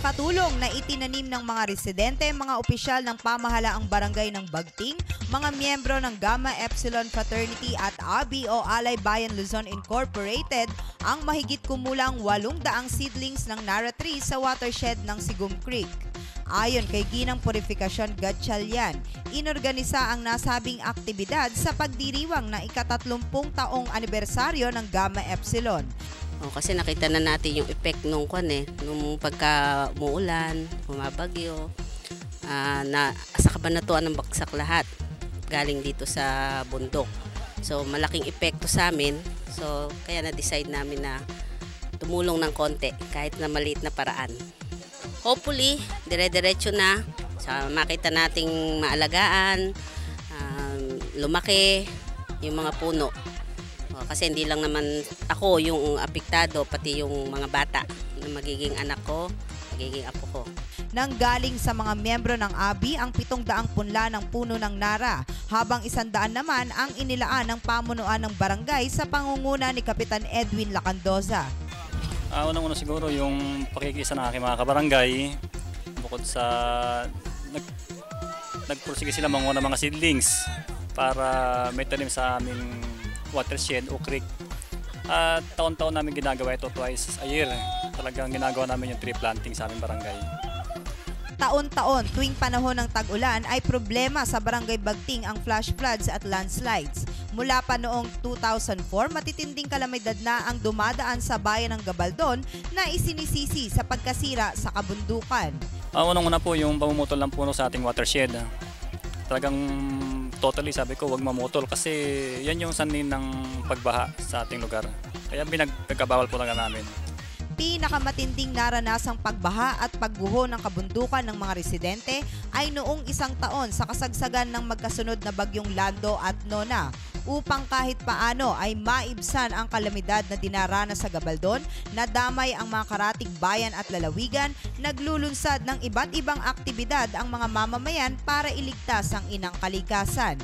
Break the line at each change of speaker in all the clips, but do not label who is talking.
Makatulong na itinanim ng mga residente, mga opisyal ng pamahalaang barangay ng Bagting, mga miyembro ng Gamma Epsilon Fraternity at ABI o Alay Bayan Luzon Incorporated ang mahigit kumulang 800 seedlings ng Nara tree sa watershed ng Sigum Creek. Ayon kay Ginang Purifikasyon Gatchalian, inorganisa ang nasabing aktibidad sa pagdiriwang ng ika-30 taong anibersaryo ng Gamma Epsilon.
Kasi nakita na natin yung effect nung nung pagka umuulan, bumabagyo, na sa kabanatuan ng bagsak lahat galing dito sa bundok. So malaking epekto sa amin. So kaya na-decide namin na tumulong ng konti kahit na maliit na paraan. Hopefully, dire-diretso na sa makita nating maalagaan, lumaki yung mga puno. Kasi hindi lang naman ako yung apektado, pati yung mga bata na magiging anak ko, magiging apo ko.
Nanggaling sa mga miyembro ng ABI ang 700 punla ng puno ng Nara, habang 100 naman ang inilaan ng pamunuan ng barangay sa pangunguna ni Kapitan Edwin Lacandoza.
Unang-una siguro yung pakikisa ng aking mga kabarangay, bukod sa nagpursige sila mga mga seedlings para may tanim sa aming watershed o creek. At taon-taon namin ginagawa ito twice a year. Talagang ginagawa namin yung tree planting sa aming barangay.
Taon-taon tuwing panahon ng tag-ulan ay problema sa Barangay Bagting ang flash floods at landslides. Mula pa noong 2004, matitinding kalamidad na ang dumadaan sa bayan ng Gabaldon na isinisisi sa pagkasira sa kabundukan.
Unang-una po yung pamumutol ng puno sa ating watershed. Talagang totally sabi ko wag mamutol kasi yan yung sanhin ng pagbaha sa ating lugar. Kaya pinagkabawal po lang namin.
Pinakamatinding naranasang pagbaha at pagguho ng kabundukan ng mga residente ay noong 1 taon sa kasagsagan ng magkasunod na bagyong Lando at Nona. Upang kahit paano ay maibsan ang kalamidad na dinaranas sa Gabaldon, nadamay ang mga karatig bayan at lalawigan, naglulunsad ng iba't ibang aktibidad ang mga mamamayan para iligtas ang inang kalikasan.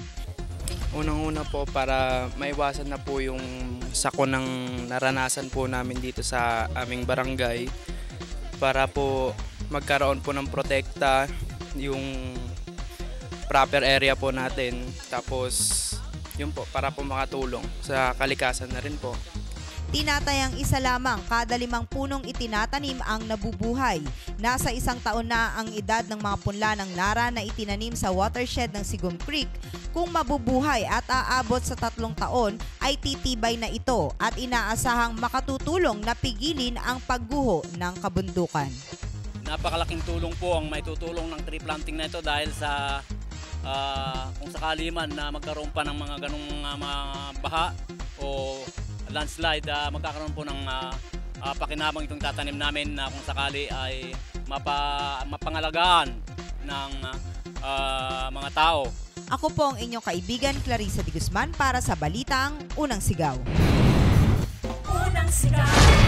Unang-una po para maiwasan na po yung sako ng naranasan po namin dito sa aming barangay, para po magkaroon po ng protekta yung proper area po natin, tapos yun po para po makatulong sa kalikasan na rin po.
Tinatayang isa lamang kada 5 punong itinatanim ang nabubuhay. Nasa 1 taon na ang edad ng mga punla ng Nara na itinanim sa watershed ng Sigum Creek. Kung mabubuhay at aabot sa 3 taon ay titibay na ito at inaasahang makatutulong na pigilin ang pagguho ng kabundukan.
Napakalaking tulong po ang may tutulong ng tree planting na ito dahil sa kung sakali man na magkaroon pa ng mga ganong mga baha o landslide, magkakaroon po ng pakinabang itong tatanim namin na kung sakali ay mapangalagaan ng mga tao.
Ako po ang inyong kaibigan Clarissa de Guzman para sa Balitang Unang Sigaw.
Unang Sigaw.